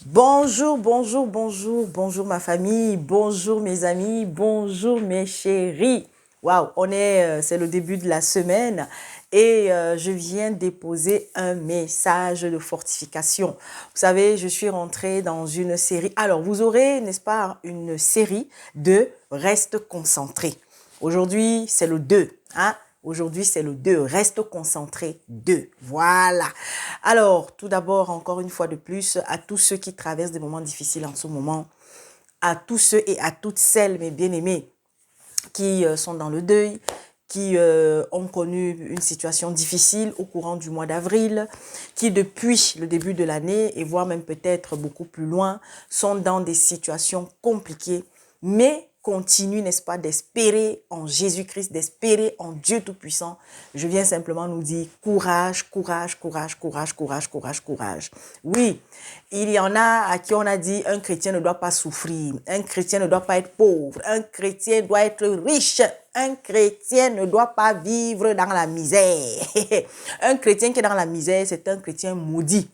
Bonjour, bonjour, bonjour, bonjour ma famille, bonjour mes amis, bonjour mes chéris. Waouh, c'est le début de la semaine et je viens déposer un message de fortification. Vous savez, je suis rentrée dans une série. Alors, vous aurez, n'est-ce pas, une série de Reste concentré. Aujourd'hui, c'est le 2, hein? Aujourd'hui, c'est le 2. Reste concentré 2. Voilà. Alors, tout d'abord, encore une fois de plus, à tous ceux qui traversent des moments difficiles en ce moment, à tous ceux et à toutes celles, mes bien-aimés, qui sont dans le deuil, qui ont connu une situation difficile au courant du mois d'avril, qui depuis le début de l'année, et voire même peut-être beaucoup plus loin, sont dans des situations compliquées, mais continue, n'est-ce pas, d'espérer en Jésus-Christ, d'espérer en Dieu Tout-Puissant. Je viens simplement nous dire courage, courage, courage, courage, courage, courage, courage. Oui, il y en a à qui on a dit un chrétien ne doit pas souffrir, un chrétien ne doit pas être pauvre, un chrétien doit être riche, un chrétien ne doit pas vivre dans la misère. Un chrétien qui est dans la misère, c'est un chrétien maudit.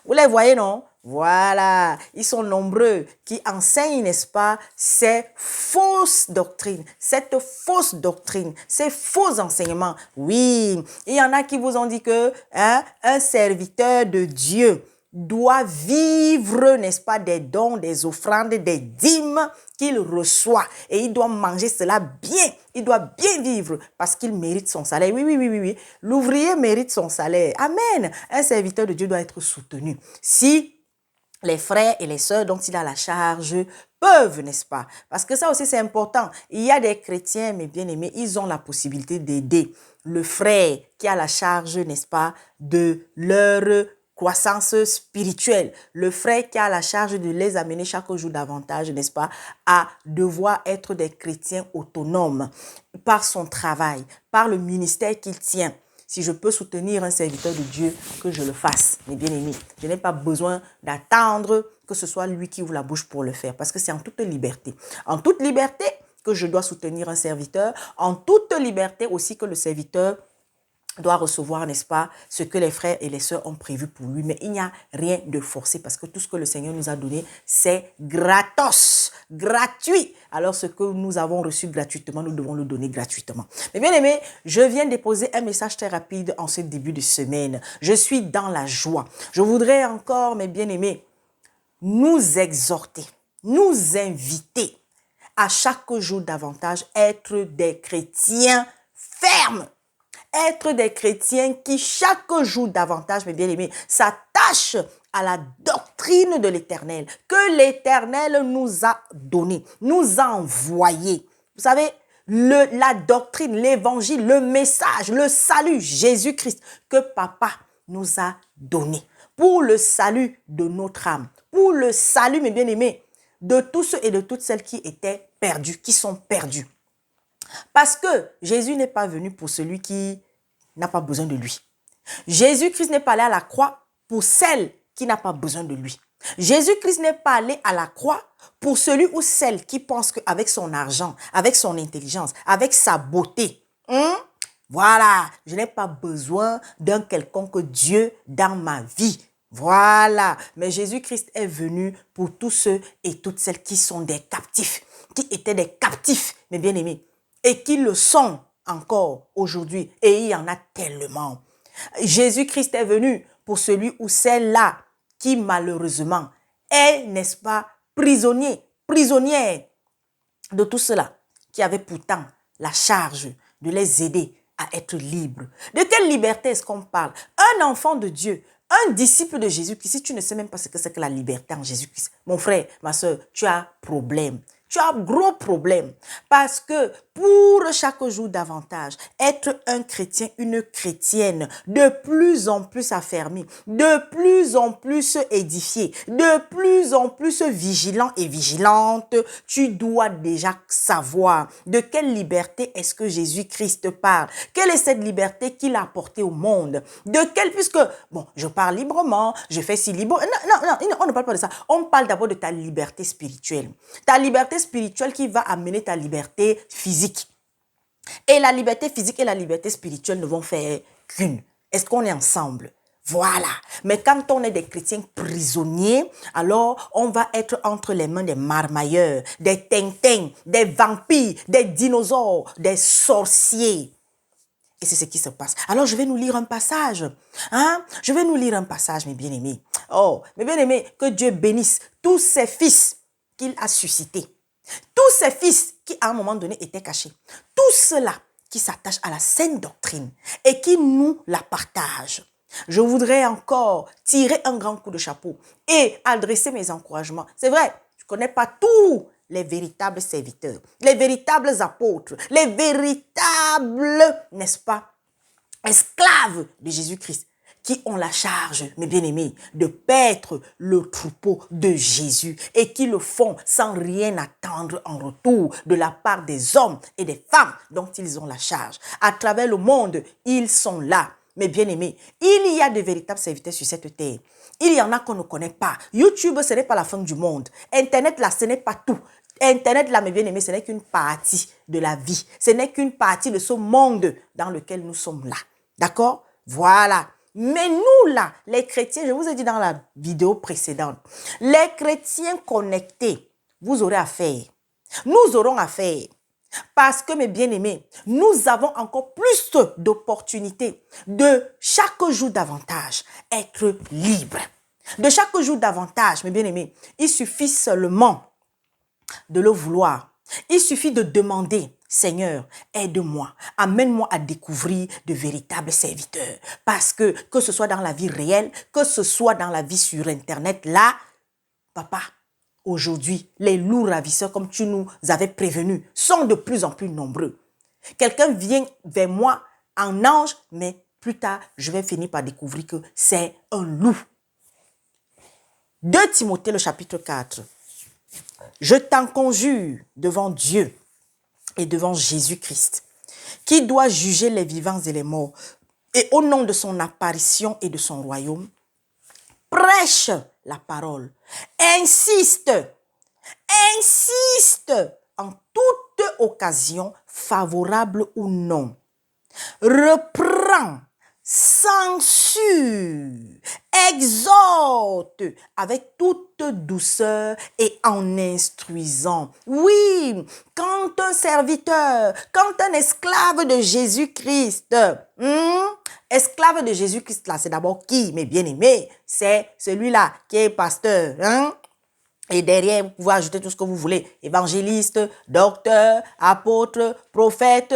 Vous les voyez, non? Voilà, ils sont nombreux qui enseignent, n'est-ce pas, ces fausses doctrines, cette fausse doctrine, ces faux enseignements. Oui, il y en a qui vous ont dit que un serviteur de Dieu doit vivre, n'est-ce pas, des dons, des offrandes, des dîmes qu'il reçoit. Et il doit manger cela bien. Il doit bien vivre parce qu'il mérite son salaire. Oui, oui, oui, oui, oui. L'ouvrier mérite son salaire. Amen. Un serviteur de Dieu doit être soutenu. Si les frères et les sœurs dont il a la charge peuvent, n'est-ce pas? Parce que ça aussi, c'est important. Il y a des chrétiens, mes bien-aimés, ils ont la possibilité d'aider le frère qui a la charge, n'est-ce pas, de leur croissance spirituelle. Le frère qui a la charge de les amener chaque jour davantage, n'est-ce pas, à devoir être des chrétiens autonomes par son travail, par le ministère qu'il tient. Si je peux soutenir un serviteur de Dieu, que je le fasse, mes bien-aimés. Je n'ai pas besoin d'attendre que ce soit lui qui ouvre la bouche pour le faire, parce que c'est en toute liberté. En toute liberté que je dois soutenir un serviteur, en toute liberté aussi que le serviteur doit recevoir, n'est-ce pas, ce que les frères et les sœurs ont prévu pour lui. Mais il n'y a rien de forcé parce que tout ce que le Seigneur nous a donné, c'est gratos, gratuit. Alors ce que nous avons reçu gratuitement, nous devons le donner gratuitement. Mais bien aimé, je viens déposer un message très rapide en ce début de semaine. Je suis dans la joie. Je voudrais encore, mes bien-aimés, nous exhorter, nous inviter à chaque jour davantage être des chrétiens fermes. Être des chrétiens qui chaque jour davantage, mes bien-aimés, s'attachent à la doctrine de l'Éternel, que l'Éternel nous a donné, nous a envoyé. Vous savez, la doctrine, l'évangile, le message, le salut, Jésus-Christ, que Papa nous a donné pour le salut de notre âme, pour le salut, mes bien-aimés, de tous ceux et de toutes celles qui étaient perdus, qui sont perdus. Parce que Jésus n'est pas venu pour celui qui n'a pas besoin de lui. Jésus-Christ n'est pas allé à la croix pour celle qui n'a pas besoin de lui. Jésus-Christ n'est pas allé à la croix pour celui ou celle qui pense qu'avec son argent, avec son intelligence, avec sa beauté, voilà, je n'ai pas besoin d'un quelconque Dieu dans ma vie. Voilà, mais Jésus-Christ est venu pour tous ceux et toutes celles qui sont des captifs, qui étaient des captifs, mes bien-aimés, et qui le sont encore aujourd'hui. Et il y en a tellement. Jésus-Christ est venu pour celui ou celle-là qui malheureusement est, n'est-ce pas, prisonnière de tout cela, qui avait pourtant la charge de les aider à être libres. De quelle liberté est-ce qu'on parle? Un enfant de Dieu, un disciple de Jésus-Christ, si tu ne sais même pas ce que c'est que la liberté en Jésus-Christ, mon frère, ma soeur, tu as problème. Tu as un gros problème parce que pour chaque jour davantage, être un chrétien, une chrétienne de plus en plus affermi, de plus en plus édifié, de plus en plus vigilant et vigilante, tu dois déjà savoir de quelle liberté est-ce que Jésus-Christ parle. Quelle est cette liberté qu'il a apportée au monde? De quelle, puisque, bon, je parle librement, je fais si libre. Non, on ne parle pas de ça. On parle d'abord de ta liberté spirituelle. Ta liberté spirituelle qui va amener ta liberté physique. Et la liberté physique et la liberté spirituelle ne vont faire qu'une. Est-ce qu'on est ensemble? Voilà. Mais quand on est des chrétiens prisonniers, alors on va être entre les mains des marmailleurs, des tintins, des vampires, des dinosaures, des sorciers. Et c'est ce qui se passe. Alors, je vais nous lire un passage. Hein? Je vais nous lire un passage, mes bien-aimés. Oh, mes bien-aimés, que Dieu bénisse tous ses fils qu'il a suscités. Tous ces fils qui, à un moment donné, étaient cachés. Tous ceux-là qui s'attachent à la saine doctrine et qui nous la partagent. Je voudrais encore tirer un grand coup de chapeau et adresser mes encouragements. C'est vrai, je ne connais pas tous les véritables serviteurs, les véritables apôtres, les véritables, n'est-ce pas, esclaves de Jésus-Christ, qui ont la charge, mes bien-aimés, de paître le troupeau de Jésus et qui le font sans rien attendre en retour de la part des hommes et des femmes dont ils ont la charge. À travers le monde, ils sont là. Mes bien-aimés, il y a de véritables serviteurs sur cette terre. Il y en a qu'on ne connaît pas. YouTube, ce n'est pas la fin du monde. Internet, là, ce n'est pas tout. Internet, là, mes bien-aimés, ce n'est qu'une partie de la vie. Ce n'est qu'une partie de ce monde dans lequel nous sommes là. D'accord? Voilà. Mais nous, là, les chrétiens, je vous ai dit dans la vidéo précédente, les chrétiens connectés, vous aurez affaire. Nous aurons affaire. Parce que, mes bien-aimés, nous avons encore plus d'opportunités de chaque jour davantage être libres. De chaque jour davantage, mes bien-aimés, il suffit seulement de le vouloir. Il suffit de demander, Seigneur, aide-moi, amène-moi à découvrir de véritables serviteurs. Parce que ce soit dans la vie réelle, que ce soit dans la vie sur Internet, là, papa, aujourd'hui, les loups ravisseurs, comme tu nous avais prévenus, sont de plus en plus nombreux. Quelqu'un vient vers moi en ange, mais plus tard, je vais finir par découvrir que c'est un loup. 2 Timothée, le chapitre 4. Je t'en conjure devant Dieu et devant Jésus-Christ, qui doit juger les vivants et les morts, et au nom de son apparition et de son royaume, prêche la parole, insiste en toute occasion, favorable ou non, reprend, censure, exhorte avec toute douceur et en instruisant. Oui, quand un serviteur, quand un esclave de Jésus-Christ, esclave de Jésus-Christ là, c'est d'abord qui, mes bien-aimés? C'est celui-là qui est pasteur, Et derrière, vous pouvez ajouter tout ce que vous voulez. Évangéliste, docteur, apôtre, prophète,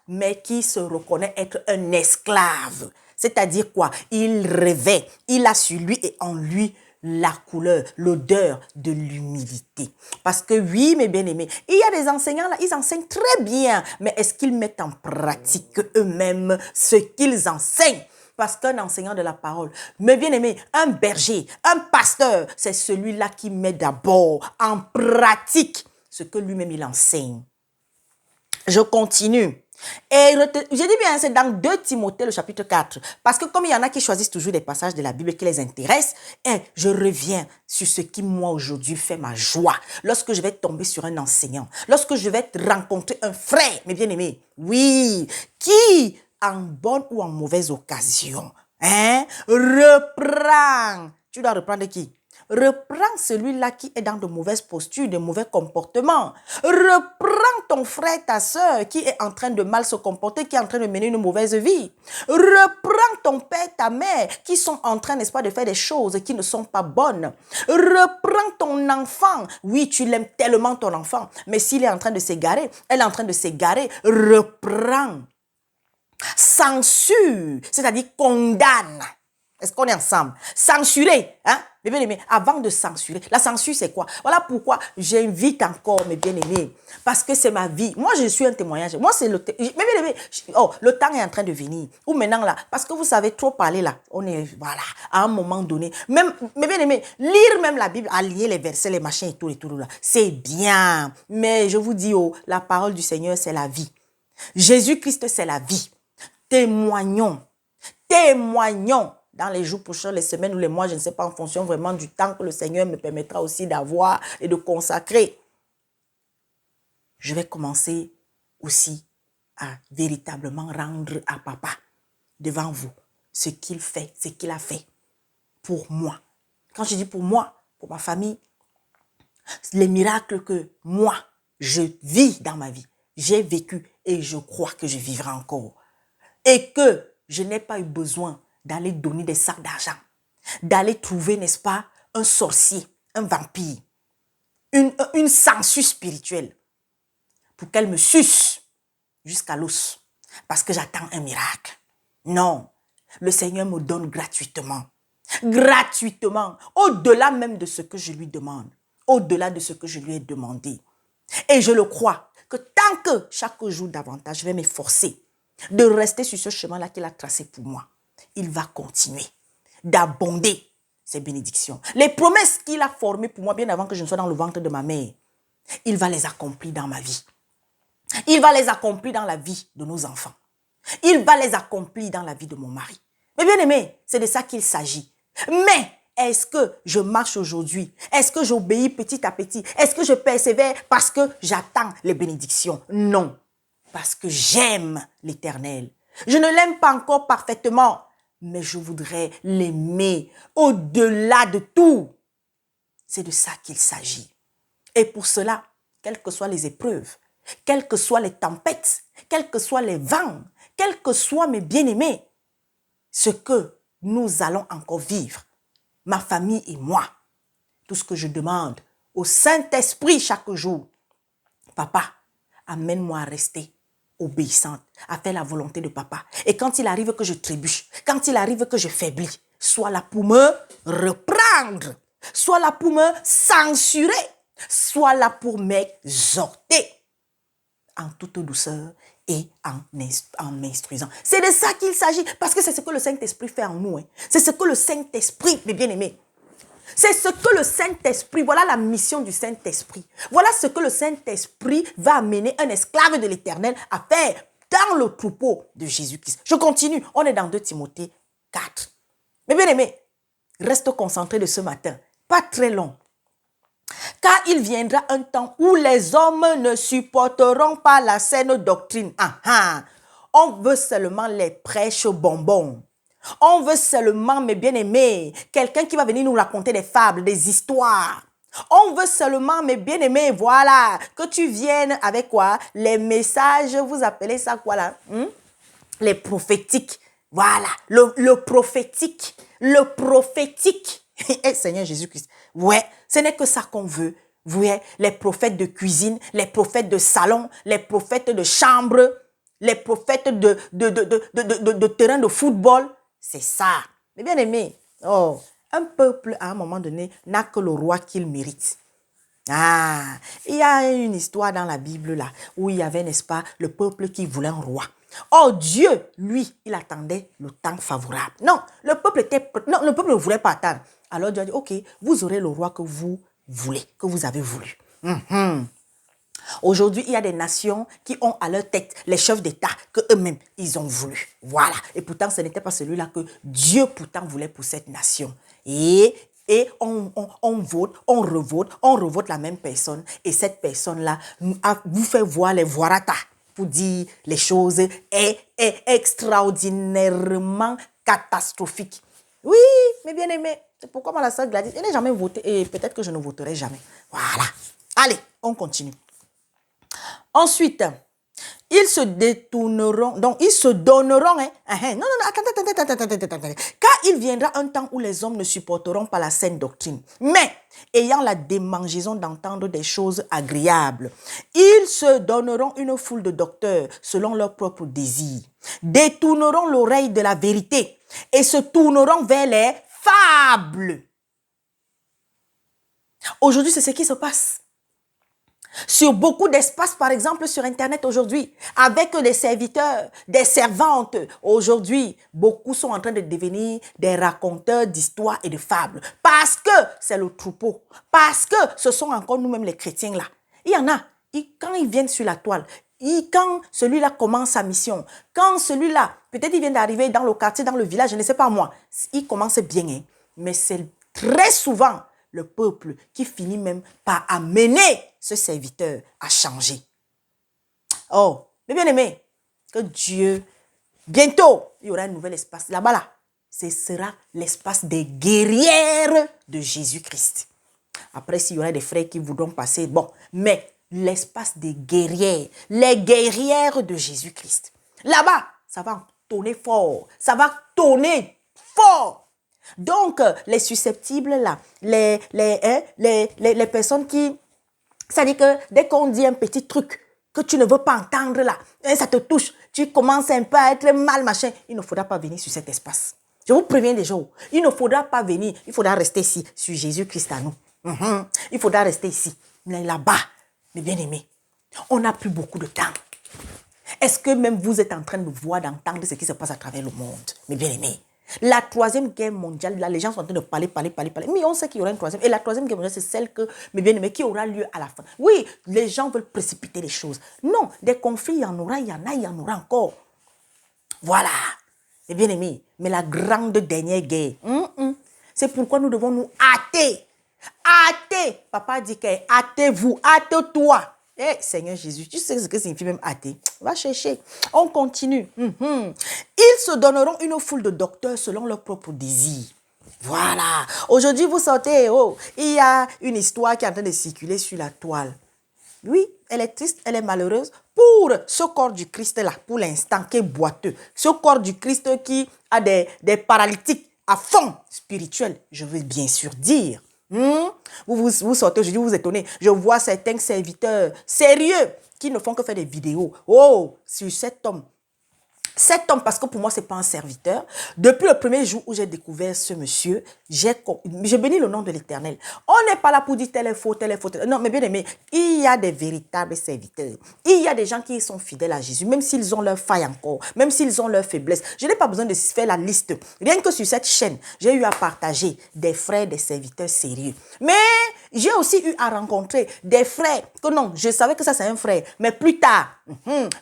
mais qui se reconnaît être un esclave. C'est-à-dire quoi? Il revêt, il a sur lui et en lui la couleur, l'odeur de l'humilité. Parce que oui, mes bien-aimés, il y a des enseignants là, ils enseignent très bien, mais est-ce qu'ils mettent en pratique eux-mêmes ce qu'ils enseignent? Parce qu'un enseignant de la parole, mes bien-aimés, un berger, un pasteur, c'est celui-là qui met d'abord en pratique ce que lui-même il enseigne. Je continue. Et je dis bien, c'est dans 2 Timothée, le chapitre 4. Parce que comme il y en a qui choisissent toujours des passages de la Bible qui les intéressent, je reviens sur ce qui, moi, aujourd'hui, fait ma joie. Lorsque je vais tomber sur un enseignant, lorsque je vais rencontrer un frère, mes bien-aimés, oui, qui, en bonne ou en mauvaise occasion, reprend. Tu dois reprendre qui? Reprends celui-là qui est dans de mauvaises postures, de mauvais comportements. Reprends ton frère, ta soeur qui est en train de mal se comporter, qui est en train de mener une mauvaise vie. Reprends ton père, ta mère qui sont en train, n'est-ce pas, de faire des choses qui ne sont pas bonnes. Reprends ton enfant. Oui, tu l'aimes tellement ton enfant, mais s'il est en train de s'égarer, elle est en train de s'égarer, reprends. Censure, c'est-à-dire condamne. Est-ce qu'on est ensemble? Censurer, mes bien-aimés, avant de censurer. La censure, c'est quoi? Voilà pourquoi j'invite encore mes bien-aimés. Parce que c'est ma vie. Moi, je suis un témoignage. Moi, c'est le... Mes bien-aimés, le temps est en train de venir. Ou maintenant, là, parce que vous savez trop parler, là. On est, voilà, à un moment donné. Même, mes bien-aimés, lire même la Bible, allier les versets, les machins et tout, là. C'est bien. Mais je vous dis, la parole du Seigneur, c'est la vie. Jésus-Christ, c'est la vie. Témoignons dans les jours prochains, les semaines ou les mois, je ne sais pas, en fonction vraiment du temps que le Seigneur me permettra aussi d'avoir et de consacrer. Je vais commencer aussi à véritablement rendre à papa devant vous ce qu'il fait, ce qu'il a fait pour moi. Quand je dis pour moi, pour ma famille, les miracles que moi, je vis dans ma vie, j'ai vécu et je crois que je vivrai encore. Et que je n'ai pas eu besoin d'aller donner des sacs d'argent, d'aller trouver, n'est-ce pas, un sorcier, un vampire, une sangsue spirituelle pour qu'elle me suce jusqu'à l'os parce que j'attends un miracle. Non, le Seigneur me donne gratuitement. Gratuitement, au-delà même de ce que je lui demande, au-delà de ce que je lui ai demandé. Et je le crois que tant que chaque jour davantage, je vais m'efforcer de rester sur ce chemin-là qu'il a tracé pour moi, il va continuer d'abonder ses bénédictions. Les promesses qu'il a formées pour moi bien avant que je ne sois dans le ventre de ma mère, il va les accomplir dans ma vie. Il va les accomplir dans la vie de nos enfants. Il va les accomplir dans la vie de mon mari. Mais bien aimé, c'est de ça qu'il s'agit. Mais est-ce que je marche aujourd'hui? Est-ce que j'obéis petit à petit? Est-ce que je persévère parce que j'attends les bénédictions? Non, parce que j'aime l'Éternel. Je ne l'aime pas encore parfaitement, mais je voudrais l'aimer au-delà de tout. C'est de ça qu'il s'agit. Et pour cela, quelles que soient les épreuves, quelles que soient les tempêtes, quels que soient les vents, quels que soient mes bien-aimés, ce que nous allons encore vivre, ma famille et moi, tout ce que je demande au Saint-Esprit chaque jour, papa, amène-moi à rester obéissante, à faire la volonté de papa. Et quand il arrive que je trébuche, quand il arrive que je faiblis, sois là pour me reprendre, sois là pour me censurer, sois là pour m'exhorter en toute douceur et en m'instruisant. C'est de ça qu'il s'agit, parce que c'est ce que le Saint-Esprit fait en nous. Hein. C'est ce que le Saint-Esprit, mes bien-aimés, c'est ce que le Saint-Esprit, voilà la mission du Saint-Esprit. Voilà ce que le Saint-Esprit va amener un esclave de l'Éternel à faire dans le troupeau de Jésus-Christ. Je continue, on est dans 2 Timothée 4. Mes bien-aimés, reste concentré de ce matin, pas très long. Car il viendra un temps où les hommes ne supporteront pas la saine doctrine. On veut seulement les prêches bonbons. On veut seulement, mes bien-aimés, quelqu'un qui va venir nous raconter des fables, des histoires. On veut seulement, mes bien-aimés, voilà, que tu viennes avec quoi? Les messages, vous appelez ça quoi là? Les prophétiques. Voilà, le prophétique. Le prophétique. Et Seigneur Jésus-Christ. Ouais, ce n'est que ça qu'on veut. Vous voyez, les prophètes de cuisine, les prophètes de salon, les prophètes de chambre, les prophètes de terrain de football. C'est ça. Mais bien aimé, un peuple, à un moment donné, n'a que le roi qu'il mérite. Il y a une histoire dans la Bible là, où il y avait, n'est-ce pas, le peuple qui voulait un roi. Oh Dieu, lui, il attendait le temps favorable. Non, le peuple ne voulait pas attendre. Alors Dieu a dit, ok, vous aurez le roi que vous voulez, que vous avez voulu. Aujourd'hui, il y a des nations qui ont à leur tête les chefs d'État que eux-mêmes, ils ont voulu. Voilà. Et pourtant, ce n'était pas celui-là que Dieu pourtant voulait pour cette nation. Et on vote, on revote la même personne. Et cette personne-là vous fait voir les voirata pour dire les choses est extraordinairement catastrophique. Oui, mes bien-aimés, c'est pourquoi moi, la sœur Gladys, je n'ai jamais voté et peut-être que je ne voterai jamais. Voilà. Allez, on continue. Ensuite, ils se détourneront, donc ils se donneront. Non, attends. Car il viendra un temps où les hommes ne supporteront pas la saine doctrine, mais ayant la démangeaison d'entendre des choses agréables, ils se donneront une foule de docteurs selon leurs propres désirs, détourneront l'oreille de la vérité et se tourneront vers les fables. Aujourd'hui, c'est ce qui se passe. Sur beaucoup d'espaces, par exemple, sur Internet aujourd'hui, avec des serviteurs, des servantes. Aujourd'hui, beaucoup sont en train de devenir des raconteurs d'histoires et de fables. Parce que c'est le troupeau. Parce que ce sont encore nous-mêmes les chrétiens là. Il y en a, quand ils viennent sur la toile, quand celui-là commence sa mission, quand celui-là, peut-être il vient d'arriver dans le quartier, dans le village, je ne sais pas moi, il commence bien, hein, mais c'est très souvent le peuple qui finit même par amener ce serviteur à changer. Oh, mes bien-aimés, que Dieu, bientôt, il y aura un nouvel espace là-bas là. ce sera l'espace des guerrières de Jésus-Christ. Après, s'il y aura des frères qui voudront passer, bon, mais l'espace des guerrières, les guerrières de Jésus-Christ. Là-bas, ça va tonner fort, ça va tonner fort. Donc, les susceptibles là, les personnes qui, ça dit que dès qu'on dit un petit truc que tu ne veux pas entendre là, ça te touche, tu commences un peu à être mal, machin, il ne faudra pas venir sur cet espace. Je vous préviens déjà, il ne faudra pas venir, il faudra rester ici, sur Jésus-Christ à nous. Il faudra rester ici, mais là-bas, mes bien-aimés, on n'a plus beaucoup de temps. Est-ce que même vous êtes en train de voir, d'entendre ce qui se passe à travers le monde, mes bien-aimés? La troisième guerre mondiale, là, les gens sont en train de parler. Mais on sait qu'il y aura une troisième. Et la troisième guerre mondiale, c'est celle que, mes bien-aimés, qui aura lieu à la fin. Oui, les gens veulent précipiter les choses. Non, des conflits, il y en aura, il y en aura encore. Voilà, mes bien-aimés. Mais la grande dernière guerre, c'est pourquoi nous devons nous hâter. Hâter. Papa dit que hâtez-vous, hâte-toi. Eh, Seigneur Jésus, tu sais ce que signifie même hâter. Va chercher. On continue. Ils se donneront une foule de docteurs selon leurs propres désirs. Voilà. Aujourd'hui, vous sortez, il y a une histoire qui est en train de circuler sur la toile. Oui, elle est triste, elle est malheureuse pour ce corps du Christ là, pour l'instant, qui est boiteux. Ce corps du Christ qui a des paralytiques à fond spirituel, je veux bien sûr dire. Vous sortez aujourd'hui, vous étonnez. Je vois certains serviteurs sérieux qui ne font que faire des vidéos. Oh, sur cet homme. Cet homme, parce que pour moi, ce n'est pas un serviteur. Depuis le premier jour où j'ai découvert ce monsieur, j'ai béni le nom de l'Éternel. On n'est pas là pour dire tel est faux, tel est faux. Non, mais bien aimé, il y a des véritables serviteurs. Il y a des gens qui sont fidèles à Jésus, même s'ils ont leurs failles encore, même s'ils ont leurs faiblesses. Je n'ai pas besoin de faire la liste. Rien que sur cette chaîne, j'ai eu à partager des frères, des serviteurs sérieux. Mais j'ai aussi eu à rencontrer des frères que non, je savais que ça c'est un frère. Mais plus tard,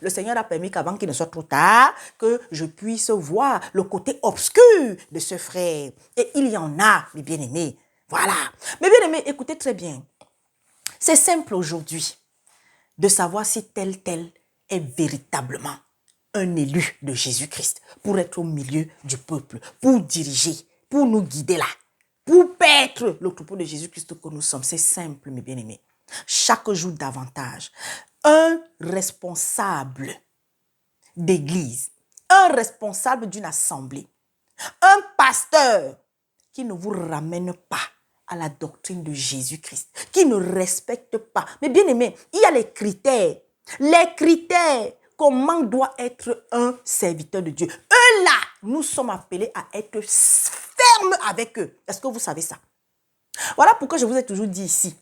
le Seigneur a permis qu'avant qu'il ne soit trop tard, que je puisse voir le côté obscur de ce frère. Et il y en a, mes bien-aimés. Voilà. Mes bien-aimés, écoutez très bien. C'est simple aujourd'hui de savoir si tel est véritablement un élu de Jésus-Christ pour être au milieu du peuple, pour diriger, pour nous guider là, pour paître le troupeau de Jésus-Christ que nous sommes. C'est simple, mes bien-aimés. Chaque jour davantage, un responsable d'église, un responsable d'une assemblée, un pasteur qui ne vous ramène pas à la doctrine de Jésus-Christ, qui ne respecte pas. Mais bien aimé, il y a les critères. Les critères, comment doit être un serviteur de Dieu. Eux là, nous sommes appelés à être fermes avec eux. Est-ce que vous savez ça? Voilà pourquoi je vous ai toujours dit ici,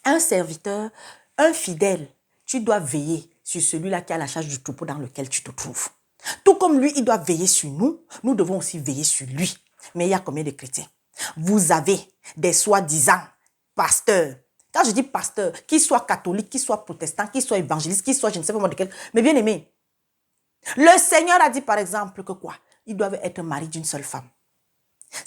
un serviteur, un fidèle, tu dois veiller sur celui-là qui a la charge du troupeau dans lequel tu te trouves. Tout comme lui, il doit veiller sur nous, nous devons aussi veiller sur lui. Mais il y a combien de chrétiens? Vous avez des soi-disant pasteurs. Quand je dis pasteur, qu'ils soient catholiques, qu'ils soient protestants, qu'ils soient évangélistes, qu'ils soient je ne sais pas moi de quel. Mais bien aimé, le Seigneur a dit par exemple que quoi? Ils doivent être mariés d'une seule femme.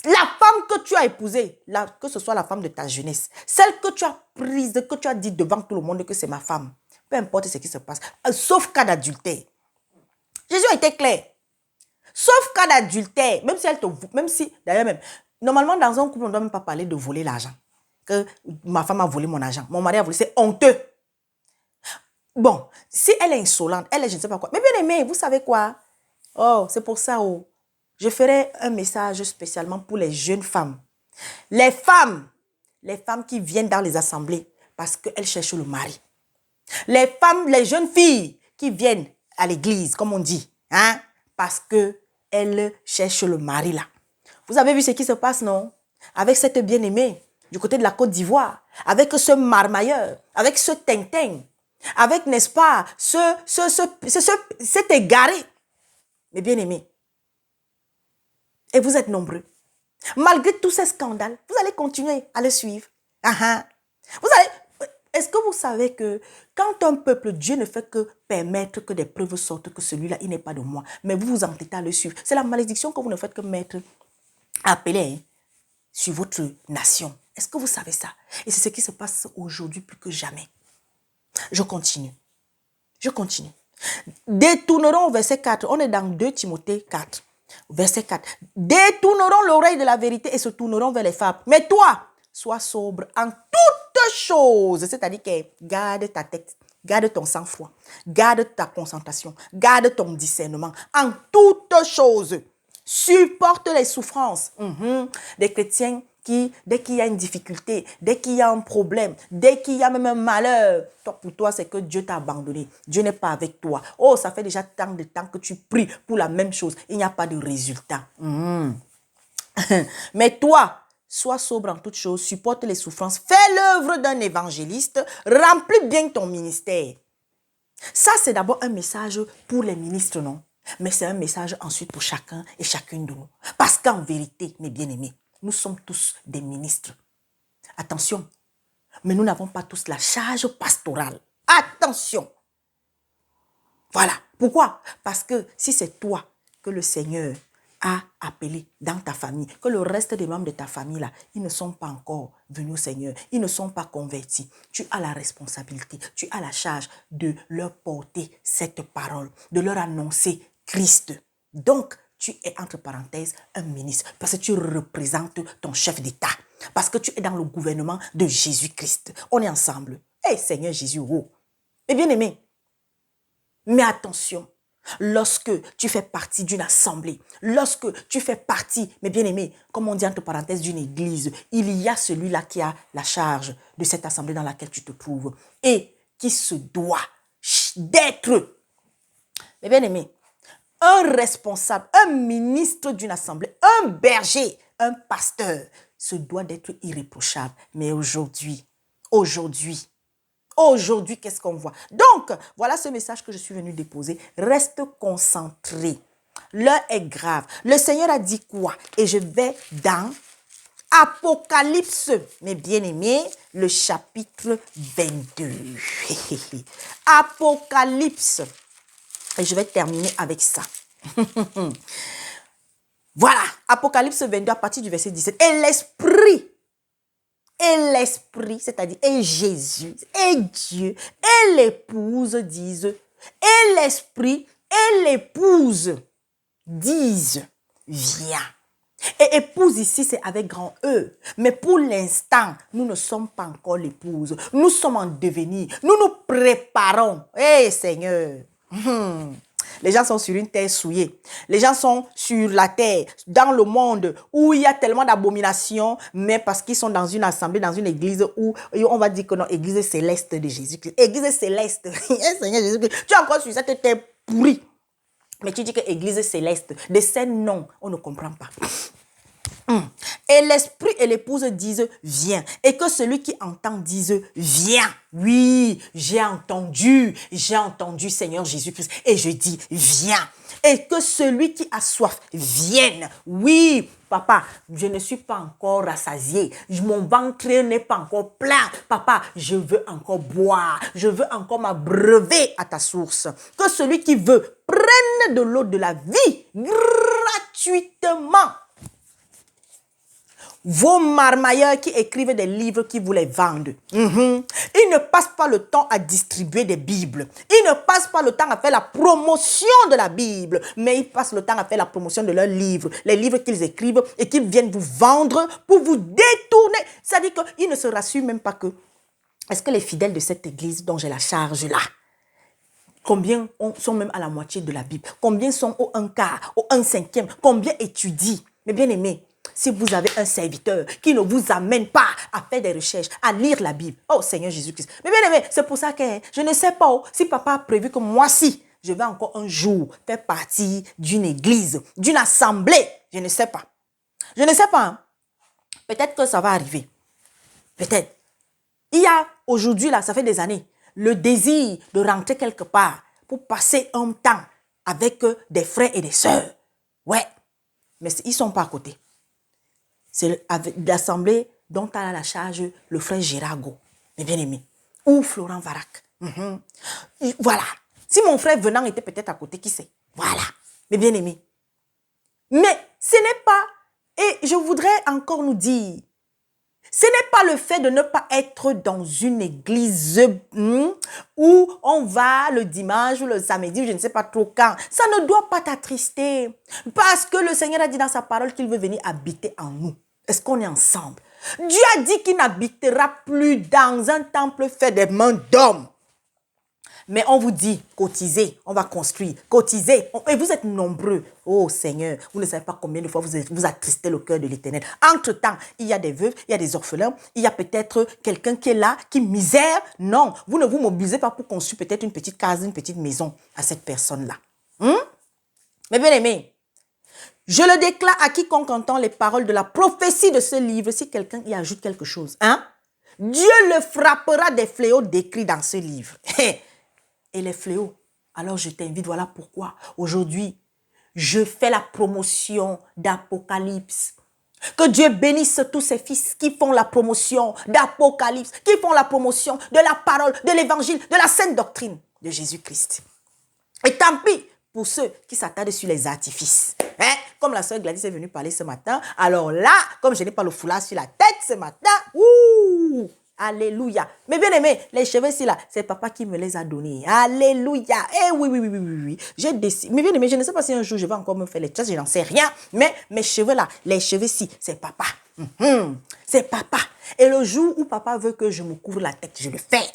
La femme que tu as épousée, que ce soit la femme de ta jeunesse, celle que tu as prise, que tu as dit devant tout le monde que c'est ma femme, peu importe ce qui se passe, sauf cas d'adultère. Jésus a été clair. Sauf cas d'adultère, d'ailleurs même, normalement dans un couple, on ne doit même pas parler de voler l'argent. Que ma femme a volé mon argent, mon mari a volé, c'est honteux. Bon, si elle est insolente, elle est je ne sais pas quoi. Mais bien aimé, vous savez quoi? Oh, c'est pour ça, je ferai un message spécialement pour les jeunes femmes. Les femmes qui viennent dans les assemblées parce qu'elles cherchent le mari. Les femmes, les jeunes filles qui viennent à l'église, comme on dit, parce qu'elles cherchent le mari là. Vous avez vu ce qui se passe, non? Avec cette bien-aimée du côté de la Côte d'Ivoire, avec ce marmailleur, avec ce tintin, avec, n'est-ce pas, cet égaré. Mais bien-aimés, et vous êtes nombreux. Malgré tous ces scandales, vous allez continuer à le suivre. Est-ce que vous savez que quand un peuple, Dieu ne fait que permettre que des preuves sortent que celui-là, il n'est pas de moi, mais vous vous entêtez à le suivre. C'est la malédiction que vous ne faites que mettre, appeler sur votre nation. Est-ce que vous savez ça? Et c'est ce qui se passe aujourd'hui plus que jamais. Je continue. Détournerons au verset 4. On est dans 2 Timothée 4. Verset 4. Détourneront l'oreille de la vérité et se tourneront vers les fables. Mais toi, sois sobre en toutes choses. C'est-à-dire que garde ta tête, garde ton sang-froid, garde ta concentration, garde ton discernement en toutes choses. Supporte les souffrances des chrétiens qui, dès qu'il y a une difficulté, dès qu'il y a un problème, dès qu'il y a même un malheur, pour toi, c'est que Dieu t'a abandonné. Dieu n'est pas avec toi. Oh, ça fait déjà tant de temps que tu pries pour la même chose. Il n'y a pas de résultat. Mais toi, sois sobre en toutes choses, supporte les souffrances, fais l'œuvre d'un évangéliste, remplis bien ton ministère. Ça, c'est d'abord un message pour les ministres, non? Mais c'est un message ensuite pour chacun et chacune de nous. Parce qu'en vérité, mes bien-aimés, nous sommes tous des ministres. Attention, mais nous n'avons pas tous la charge pastorale. Attention. Voilà. Pourquoi? Parce que si c'est toi que le Seigneur a appelé dans ta famille, que le reste des membres de ta famille, là, ils ne sont pas encore venus au Seigneur, ils ne sont pas convertis, tu as la responsabilité, tu as la charge de leur porter cette parole, de leur annoncer Christ. Donc, tu es entre parenthèses un ministre parce que tu représentes ton chef d'État, parce que tu es dans le gouvernement de Jésus-Christ. On est ensemble. Hey, Seigneur Jésus, oh. Et bien aimé, mais attention, lorsque tu fais partie d'une assemblée, lorsque tu fais partie, mes bien-aimés, comme on dit entre parenthèses, d'une église, il y a celui-là qui a la charge de cette assemblée dans laquelle tu te trouves et qui se doit d'être, mes bien-aimés, un responsable, un ministre d'une assemblée, un berger, un pasteur, se doit d'être irréprochable. Mais aujourd'hui, qu'est-ce qu'on voit? Donc, voilà ce message que je suis venu déposer. Reste concentré. L'heure est grave. Le Seigneur a dit quoi? Et je vais dans Apocalypse, mes bien-aimés, le chapitre 22. Apocalypse. Et je vais terminer avec ça. Voilà, Apocalypse 22 à partir du verset 17. Et l'esprit, c'est-à-dire et Jésus, et Dieu, et l'épouse disent, et l'esprit, et l'épouse disent, viens. Et épouse ici, c'est avec grand E. Mais pour l'instant, nous ne sommes pas encore l'épouse. Nous sommes en devenir. Nous nous préparons. Hé Seigneur. Les gens sont sur une terre souillée. Les gens sont sur la terre, dans le monde où il y a tellement d'abominations, mais parce qu'ils sont dans une assemblée, dans une église où on va dire que non, église céleste de Jésus-Christ. Église céleste. Seigneur Jésus-Christ. Tu es encore sur cette terre pourrie. Mais tu dis que église céleste. De ces noms, on ne comprend pas. Et l'esprit et l'épouse disent viens. Et que celui qui entend dise viens. Oui, j'ai entendu Seigneur Jésus-Christ. Et je dis viens. Et que celui qui a soif vienne. Oui, papa, je ne suis pas encore rassasié. Mon ventre n'est pas encore plein. Papa, je veux encore boire. Je veux encore m'abreuver à ta source. Que celui qui veut prenne de l'eau de la vie gratuitement. Vos marmailleurs qui écrivent des livres qui vous les vendent. Ils ne passent pas le temps à distribuer des Bibles. Ils ne passent pas le temps à faire la promotion de la Bible. Mais ils passent le temps à faire la promotion de leurs livres. Les livres qu'ils écrivent et qu'ils viennent vous vendre pour vous détourner. C'est-à-dire qu'ils ne se rassurent même pas que est-ce que les fidèles de cette église dont j'ai la charge là, combien sont même à la moitié de la Bible? Combien sont au 1/4, au 1/5? Combien étudient? Mais bien aimés, si vous avez un serviteur qui ne vous amène pas à faire des recherches, à lire la Bible, oh Seigneur Jésus-Christ. Mais bien aimé, c'est pour ça que je ne sais pas si papa a prévu que moi si je vais encore un jour faire partie d'une église, d'une assemblée. Je ne sais pas. Je ne sais pas. Hein. Peut-être que ça va arriver. Peut-être. Il y a aujourd'hui, là, ça fait des années, le désir de rentrer quelque part pour passer un temps avec des frères et des sœurs. Ouais. Mais ils ne sont pas à côté. C'est l'assemblée dont a la charge le frère Girago, mes bien-aimés, ou Florent Varac. Voilà. Si mon frère Venant était peut-être à côté, qui sait? Voilà, mes bien-aimés. Mais ce n'est pas, et je voudrais encore nous dire, Ce n'est pas le fait de ne pas être dans une église où on va le dimanche ou le samedi, je ne sais pas trop quand. Ça ne doit pas t'attrister. Parce que le Seigneur a dit dans sa parole qu'il veut venir habiter en nous. Est-ce qu'on est ensemble? Dieu a dit qu'il n'habitera plus dans un temple fait des mains d'hommes. Mais on vous dit, cotisez, on va construire, cotisez. Et vous êtes nombreux. Oh Seigneur, vous ne savez pas combien de fois vous attristez le cœur de l'Éternel. Entre-temps, il y a des veuves, il y a des orphelins, il y a peut-être quelqu'un qui est là, qui misère. Non, vous ne vous mobilisez pas pour construire peut-être une petite case, une petite maison à cette personne-là. Mais bien aimé, je le déclare à quiconque entend les paroles de la prophétie de ce livre, si quelqu'un y ajoute quelque chose. Dieu le frappera des fléaux décrits dans ce livre. Et les fléaux. Alors je t'invite, voilà pourquoi aujourd'hui, je fais la promotion d'Apocalypse. Que Dieu bénisse tous ses fils qui font la promotion d'Apocalypse, qui font la promotion de la parole, de l'évangile, de la sainte doctrine de Jésus-Christ. Et tant pis pour ceux qui s'attardent sur les artifices. Comme la sœur Gladys est venue parler ce matin, alors là, comme je n'ai pas le foulard sur la tête ce matin, alléluia. Mais bien aimé, les cheveux ici là, c'est papa qui me les a donnés. Alléluia. Oui. J'ai décidé. Mais bien aimé, je ne sais pas si un jour je vais encore me faire les tresses, je n'en sais rien. Mais mes cheveux là, les cheveux ici, c'est papa. C'est papa. Et le jour où papa veut que je me couvre la tête, je le fais.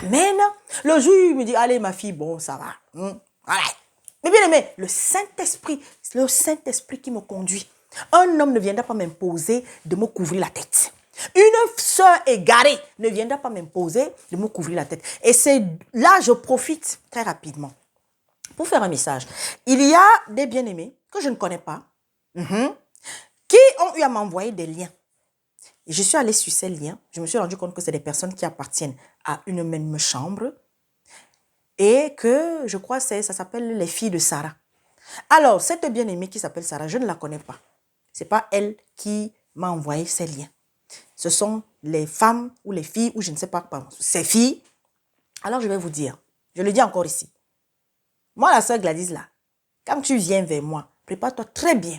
Amen. Le jour où il me dit, allez ma fille, bon, ça va. Voilà. Mais bien aimé, le Saint-Esprit qui me conduit. Un homme ne viendra pas m'imposer de me couvrir la tête. Une sœur égarée ne viendra pas m'imposer de me couvrir la tête. Et c'est là je profite très rapidement pour faire un message. Il y a des bien-aimés que je ne connais pas qui ont eu à m'envoyer des liens. Et je suis allée sur ces liens. Je me suis rendu compte que c'est des personnes qui appartiennent à une même chambre et que je crois que ça s'appelle les filles de Sarah. Alors, cette bien-aimée qui s'appelle Sarah, je ne la connais pas. Ce n'est pas elle qui m'a envoyé ces liens. Ce sont les femmes ou les filles, ou je ne sais pas, pardon, ces filles. Alors je vais vous dire, je le dis encore ici. Moi, la sœur Gladys, là, quand tu viens vers moi, prépare-toi très bien.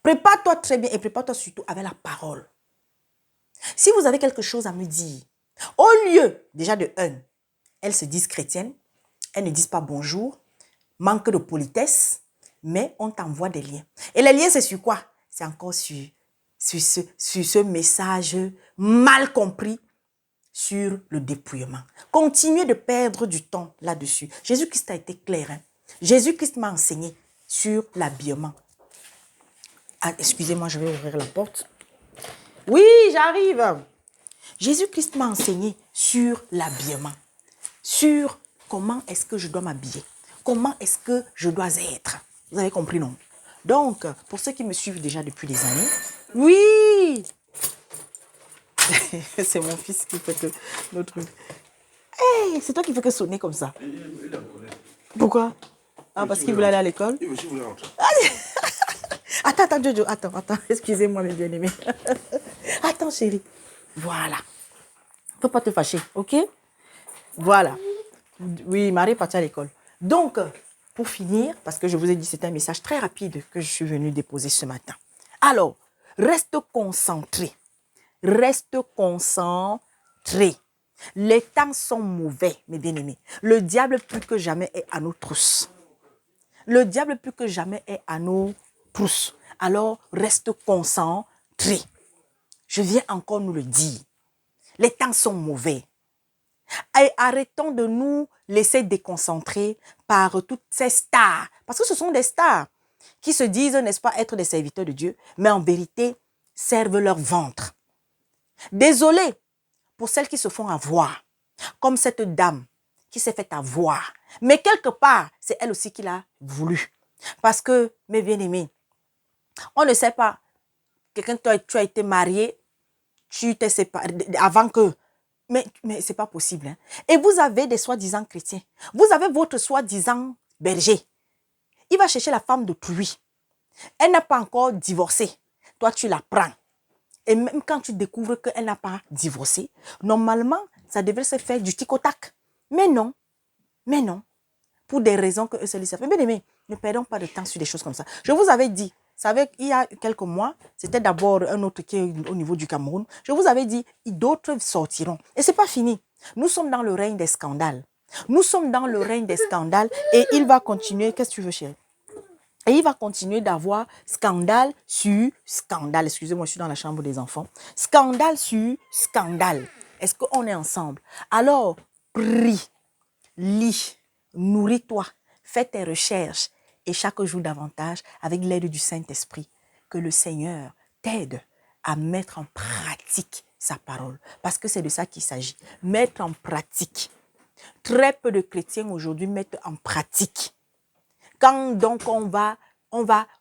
Prépare-toi très bien et prépare-toi surtout avec la parole. Si vous avez quelque chose à me dire, au lieu, déjà de un, elles se disent chrétiennes, elles ne disent pas bonjour, manque de politesse, mais on t'envoie des liens. Et les liens, c'est sur quoi? C'est encore sur ce message mal compris sur le dépouillement. Continuez de perdre du temps là-dessus. Jésus-Christ a été clair. Jésus-Christ m'a enseigné sur l'habillement. Ah, excusez-moi, je vais ouvrir la porte. Oui, j'arrive. Jésus-Christ m'a enseigné sur l'habillement. Sur comment est-ce que je dois m'habiller. Comment est-ce que je dois être. Vous avez compris, non? Donc, pour ceux qui me suivent déjà depuis des années, oui, c'est mon fils qui fait que notre... Hey, c'est toi qui fais que sonner comme ça. Pourquoi? Parce qu'il voulait aller à l'école. Il voulait rentrer. Attends, Jojo, attends. Excusez-moi, mes bien-aimés. Attends, chérie. Voilà. Faut pas te fâcher, ok? Voilà. Oui, Marie est partie à l'école. Donc, pour finir, parce que je vous ai dit, c'est un message très rapide que je suis venue déposer ce matin. Alors, reste concentré. Reste concentré. Les temps sont mauvais, mes bien-aimés. Le diable plus que jamais est à nos trousses. Le diable plus que jamais est à nos trousses. Alors, reste concentré. Je viens encore nous le dire. Les temps sont mauvais. Et arrêtons de nous laisser déconcentrer par toutes ces stars. Parce que ce sont des stars qui se disent, n'est-ce pas, être des serviteurs de Dieu, mais en vérité, servent leur ventre. Désolé pour celles qui se font avoir, comme cette dame qui s'est fait avoir. Mais quelque part, c'est elle aussi qui l'a voulu. Parce que, mes bien-aimés, on ne sait pas, quelqu'un, tu as été marié, tu t'es séparé, avant que... Mais ce n'est pas possible. Et vous avez des soi-disant chrétiens. Vous avez votre soi-disant berger. Il va chercher la femme d'autrui. Elle n'a pas encore divorcé. Toi, tu la prends. Et même quand tu découvres qu'elle n'a pas divorcé, normalement, ça devrait se faire du tic au tac. Mais non. Pour des raisons que eux seuls savent. Mais bien aimé, ne perdons pas de temps sur des choses comme ça. Je vous avais dit, savez, il y a quelques mois, c'était d'abord un autre qui est au niveau du Cameroun. Je vous avais dit, d'autres sortiront. Et ce n'est pas fini. Nous sommes dans le règne des scandales. Nous sommes dans le règne des scandales et il va continuer. Qu'est-ce que tu veux, chérie? Et il va continuer d'avoir scandale sur scandale. Excusez-moi, je suis dans la chambre des enfants. Scandale sur scandale. Est-ce qu'on est ensemble? Alors, prie, lis, nourris-toi, fais tes recherches et chaque jour davantage avec l'aide du Saint-Esprit. Que le Seigneur t'aide à mettre en pratique sa parole. Parce que c'est de ça qu'il s'agit. Mettre en pratique. Très peu de chrétiens aujourd'hui mettent en pratique. Quand donc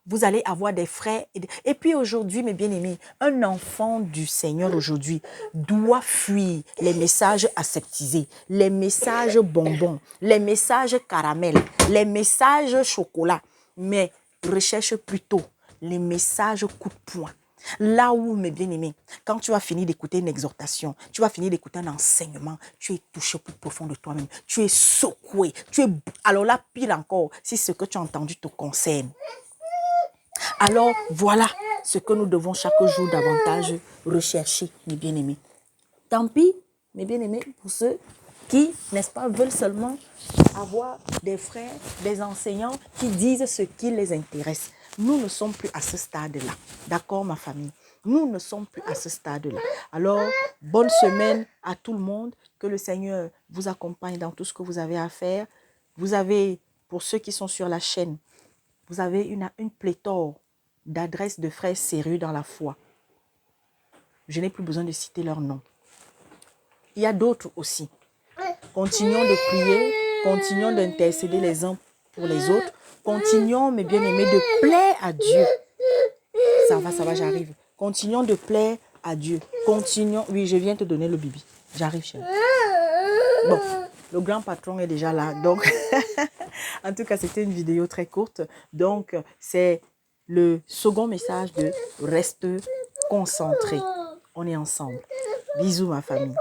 vous allez avoir des frères. Et puis aujourd'hui, mes bien-aimés, un enfant du Seigneur aujourd'hui doit fuir les messages aseptisés, les messages bonbons, les messages caramel, les messages chocolat. Mais recherche plutôt les messages coup de poing. Là où, mes bien-aimés, quand tu vas finir d'écouter une exhortation, tu vas finir d'écouter un enseignement, tu es touché au plus profond de toi-même, tu es secoué, alors là, pire encore, si ce que tu as entendu te concerne. Alors, voilà ce que nous devons chaque jour davantage rechercher, mes bien-aimés. Tant pis, mes bien-aimés, pour ceux qui, n'est-ce pas, veulent seulement avoir des frères, des enseignants qui disent ce qui les intéresse. Nous ne sommes plus à ce stade-là. D'accord, ma famille? Nous ne sommes plus à ce stade-là. Alors, bonne semaine à tout le monde. Que le Seigneur vous accompagne dans tout ce que vous avez à faire. Vous avez, pour ceux qui sont sur la chaîne, vous avez une pléthore d'adresses de frères sérieux dans la foi. Je n'ai plus besoin de citer leurs noms. Il y a d'autres aussi. Continuons de prier, continuons d'intercéder les uns pour les autres. Continuons, mes bien-aimés, de plaire à Dieu. Ça va, j'arrive. Continuons de plaire à Dieu. Continuons. Oui, je viens te donner le bibi. J'arrive, chérie. Bon, le grand patron est déjà là. Donc, en tout cas, c'était une vidéo très courte. Donc, c'est le second message de reste concentré. On est ensemble. Bisous, ma famille.